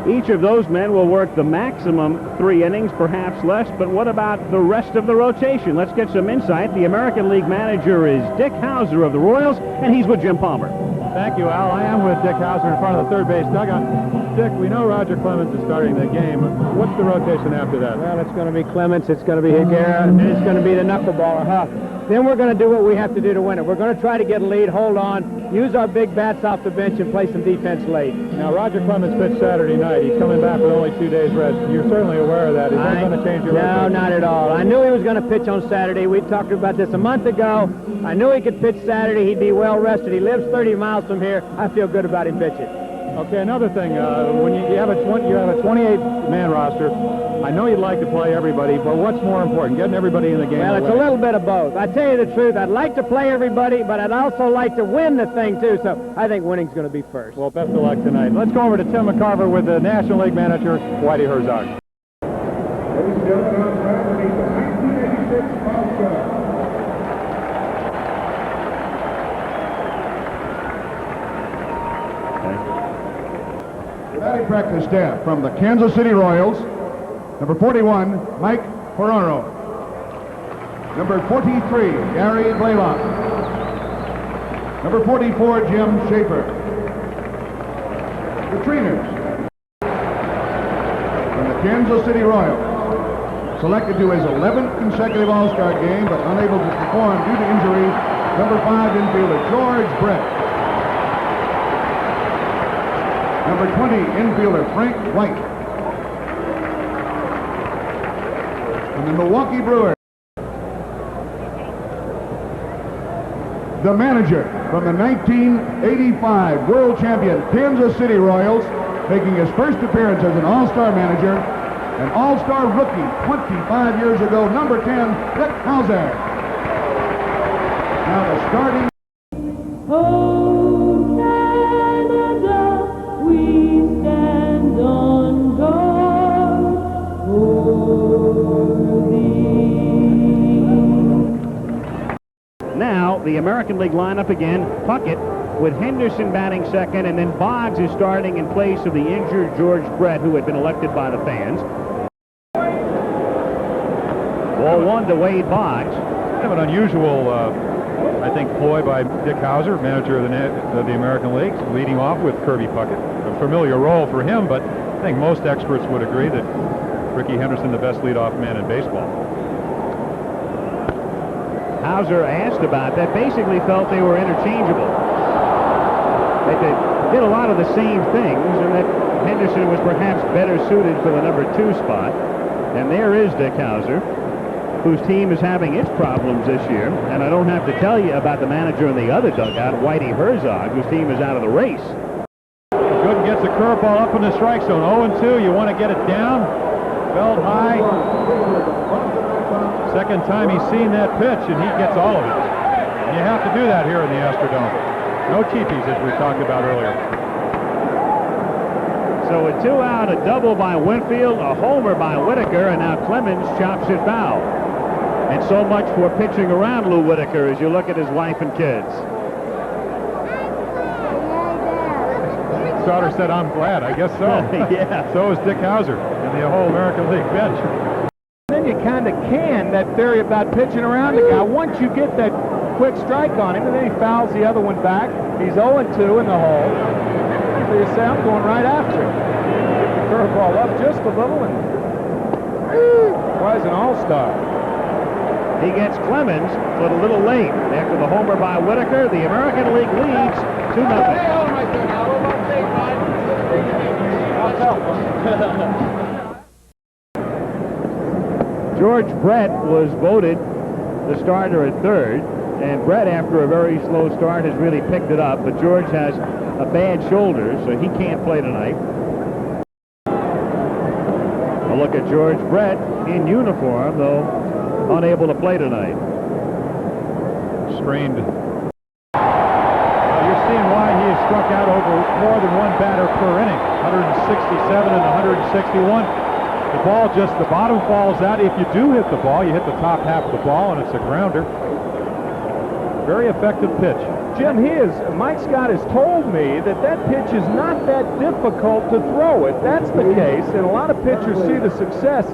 Each of those men will work the maximum 3 innings, perhaps less, but what about the rest of the rotation? Let's get some insight. The American League manager is Dick Howser of the Royals, and he's with Jim Palmer. Thank you, Al. I am with Dick Howser in front of the third base dugout. Dick, we know Roger Clemens is starting the game. What's the rotation after that? Well, it's going to be Clemens, it's going to be Higuera, and it's going to be the knuckleballer, Huff. Then we're going to do what we have to do to win it. We're going to try to get a lead, hold on, use our big bats off the bench, and play some defense late. Now, Roger Clemens pitched Saturday night. He's coming back with only 2 days rest. You're certainly aware of that. Is that going to change your No, not at all. I knew he was going to pitch on Saturday. We talked about this a month ago. I knew he could pitch Saturday. He'd be well rested. He lives 30 miles from here. I feel good about him pitching. Okay, another thing, when you have a 28-man roster, I know you'd like to play everybody, but what's more important, getting everybody in the game? Well, it's a little bit of both. I tell you the truth, I'd like to play everybody, but I'd also like to win the thing, too, so I think winning's going to be first. Well, best of luck tonight. Let's go over to Tim McCarver with the National League manager, Whitey Herzog. Ladies and gentlemen, on track to meet the 1986 All-Star. Batting practice staff from the Kansas City Royals. Number 41, Mike Ferraro. Number 43, Gary Blaylock. Number 44, Jim Schaefer. The trainers from the Kansas City Royals. Selected to his 11th consecutive All-Star game, but unable to perform due to injury, number 5 infielder George Brett. Number 20, infielder Frank White. And the Milwaukee Brewers. The manager from the 1985 World Champion Kansas City Royals, making his first appearance as an All-Star manager, an All-Star rookie 25 years ago, number 10, Dick Howser. Now the starting... Now, the American League lineup again, Puckett with Henderson batting second, and then Boggs is starting in place of the injured George Brett, who had been elected by the fans. Ball 1 to Wade Boggs. Kind of an unusual, I think, ploy by Dick Howser, manager of the American League, leading off with Kirby Puckett. A familiar role for him, but I think most experts would agree that Ricky Henderson, the best leadoff man in baseball. Howser asked about that, basically felt they were interchangeable. They did a lot of the same things, and that Henderson was perhaps better suited for the number 2 spot. And there is Dick Howser, whose team is having its problems this year. And I don't have to tell you about the manager in the other dugout, Whitey Herzog, whose team is out of the race. Gooden gets a curveball up in the strike zone. 0-2, you want to get it down. Belt high. Second time he's seen that pitch, and he gets all of it. And you have to do that here in the Astrodome. No cheapies, as we talked about earlier. So a 2-out, a double by Winfield, a homer by Whitaker, and now Clemens chops it foul. And so much for pitching around Lou Whitaker as you look at his wife and kids. His daughter said, "I'm glad." I guess so. Yeah. So is Dick Howser and the whole American League bench. Then you kind of can that theory about pitching around the guy. Once you get that quick strike on him, and then he fouls the other one back. He's 0-2 in the hole. So you say, I'm going right after him. Get the curveball up just a little, and was an all-star. He gets Clemens, but a little late. After the homer by Whitaker, the American League leads 2-0. George Brett was voted the starter at third, and Brett, after a very slow start, has really picked it up, but George has a bad shoulder, so he can't play tonight. A look at George Brett in uniform, though unable to play tonight. Strained. You're seeing why he has struck out over more than one batter per inning. 167 and 161. The ball just, the bottom falls out. If you do hit the ball, you hit the top half of the ball, and it's a grounder. Very effective pitch. Jim, Mike Scott has told me that pitch is not that difficult to throw. If that's the case, and a lot of pitchers see the success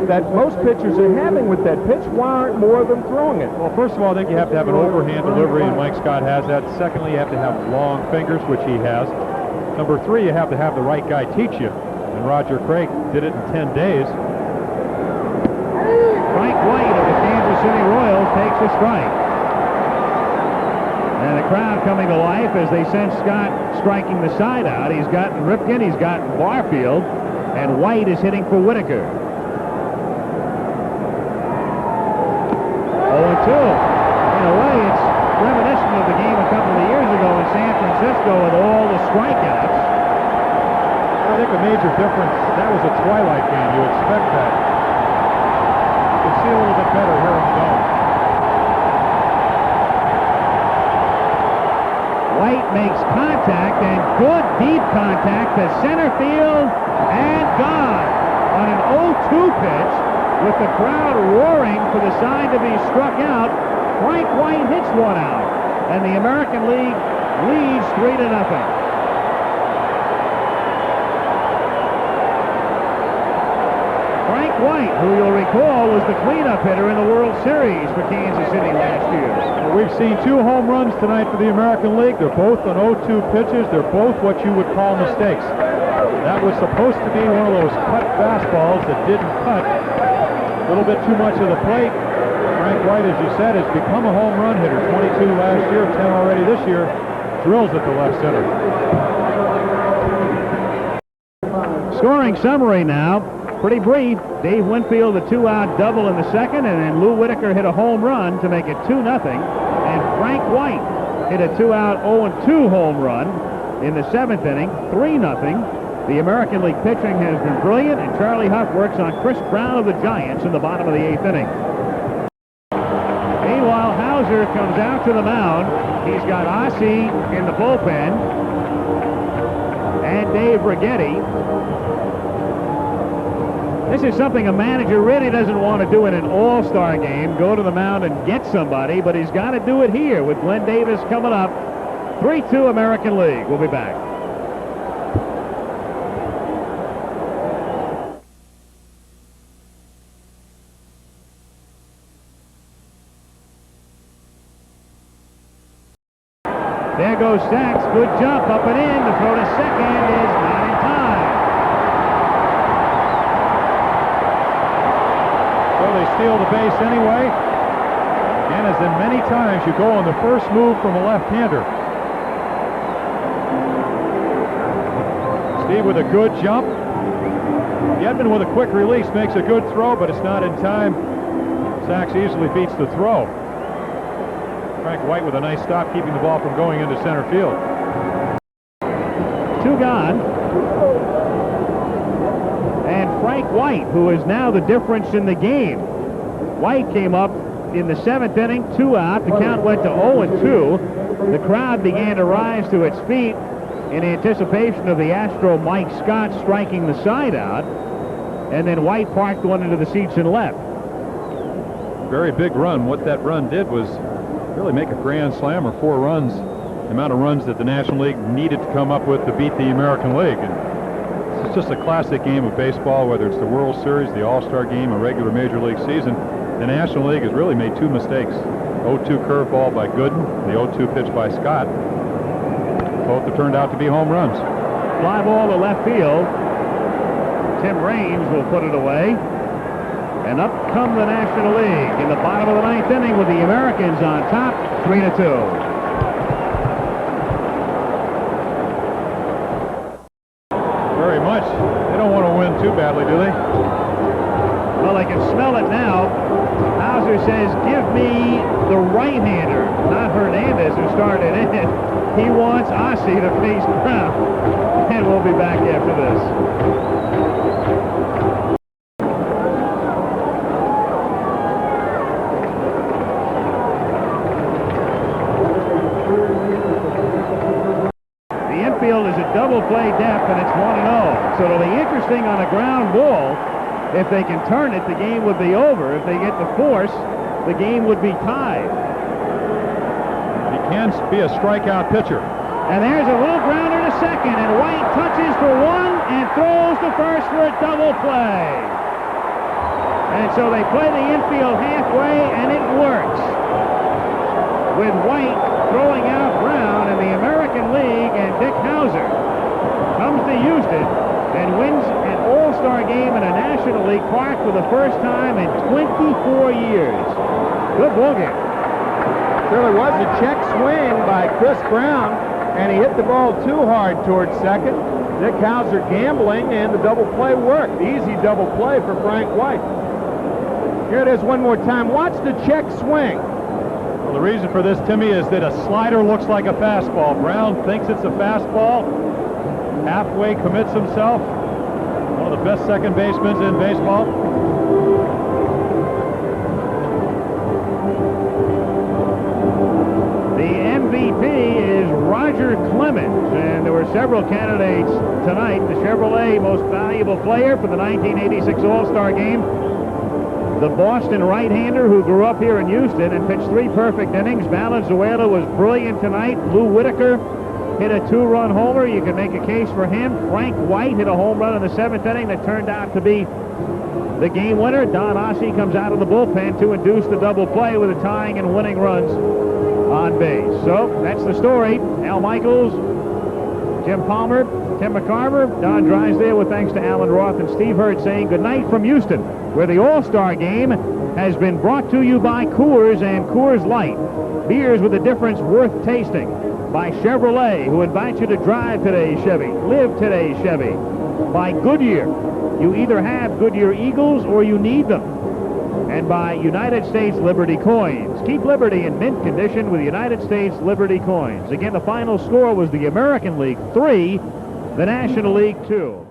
that most pitchers are having with that pitch, why aren't more of them throwing it? Well, first of all, I think you have to have an overhand delivery, and Mike Scott has that. Secondly, you have to have long fingers, which he has. Number 3, you have to have the right guy teach you, and Roger Craig did it in 10 days. Frank White of the Kansas City Royals takes a strike. And the crowd coming to life as they sense Scott striking the side out. He's gotten Ripken, he's gotten Barfield, and White is hitting for Whitaker. 0-2. In a way, it's reminiscent of the game a couple of years ago in San Francisco with all the strikeouts. I think the major difference, that was a twilight game. You expect that. You can see a little bit better here in the dome. White makes contact, and good deep contact to center field, and gone on an 0-2 pitch with the crowd roaring for the sign to be struck out. Frank White hits one out, and the American League leads 3-0. Frank White, who you'll recall was the cleanup hitter in the World Series for Kansas City last year. Well, we've seen 2 home runs tonight for the American League. They're both on 0-2 pitches. They're both what you would call mistakes. That was supposed to be one of those cut fastballs that didn't cut. A little bit too much of the plate. Frank White, as you said, has become a home run hitter. 22 last year, 10 already this year. Drills at the left center. Scoring summary now. Pretty brief. Dave Winfield, a 2-out double in the second, and then Lou Whitaker hit a home run to make it 2-0. And Frank White hit a 2-out 0-2 home run in the 7th inning, 3-0. The American League pitching has been brilliant, and Charlie Huff works on Chris Brown of the Giants in the bottom of the 8th inning. Meanwhile, Howser comes out to the mound. He's got Ossie in the bullpen and Dave Righetti. This is something a manager really doesn't want to do in an all-star game, go to the mound and get somebody, but he's got to do it here with Glenn Davis coming up. 3-2 American League. We'll be back. There goes Sachs. Good jump up and in. The throw to second is not in time. So they steal the base anyway. And as in many times, you go on the first move from a left-hander. Steve with a good jump. Gedman with a quick release makes a good throw, but it's not in time. Sachs easily beats the throw. Frank White with a nice stop, keeping the ball from going into center field. 2 gone. And Frank White, who is now the difference in the game. White came up in the 7th inning, 2 out. The count went to 0-2. The crowd began to rise to its feet in anticipation of the Astro Mike Scott striking the side out. And then White parked one into the seats and left. Very big run. What that run did was really make a grand slam, or 4 runs, the amount of runs that the National League needed to come up with to beat the American League. And it's just a classic game of baseball, whether it's the World Series, the All-Star Game, a regular Major League season. The National League has really made 2 mistakes. 0-2 curveball by Gooden, the 0-2 pitch by Scott. Both have turned out to be home runs. Fly ball to left field. Tim Raines will put it away. And up come the National League in the bottom of the 9th inning with the Americans on top, 3-2. Very much. They don't want to win too badly, do they? Well, they can smell it now. Howser says, give me the right-hander, not Hernandez, who started in. He wants Ossie to face Brown. And we'll be back after this. Is a double play depth, and it's 1-0. So it'll be interesting on a ground ball. If they can turn it, the game would be over. If they get the force, the game would be tied. He can be a strikeout pitcher. And there's a little grounder to second, and White touches for one and throws to first for a double play. And so they play the infield halfway, and it works. With White throwing out Brown in the American League, and Dick Howser comes to Houston and wins an All-Star Game in a National League park for the first time in 24 years. Good ball game. Surely was a check swing by Chris Brown, and he hit the ball too hard towards second. Dick Howser gambling, and the double play worked. Easy double play for Frank White. Here it is one more time. Watch the check swing. Well, the reason for this, Timmy, is that a slider looks like a fastball. Brown thinks it's a fastball. Halfway commits himself. One of the best second basemen in baseball. MVP is Roger Clemens, and there were several candidates tonight. The Chevrolet Most Valuable Player for the 1986 All-Star Game. The Boston right-hander who grew up here in Houston and pitched 3 perfect innings. Valenzuela was brilliant tonight. Lou Whitaker hit a 2-run homer. You can make a case for him. Frank White hit a home run in the 7th inning that turned out to be the game winner. Don Ossie comes out of the bullpen to induce the double play with the tying and winning runs on base. So that's the story. Al Michaels, Jim Palmer, Tim McCarver, Don Drysdale with thanks to Alan Roth and Steve Hurd saying good night from Houston, where the All-Star Game has been brought to you by Coors and Coors Light. Beers with a difference worth tasting. By Chevrolet, who invites you to drive today's Chevy, live today's Chevy. By Goodyear. You either have Goodyear Eagles or you need them. And by United States Liberty Coins. Keep Liberty in mint condition with United States Liberty Coins. Again, the final score was the American League 3, the National League 2.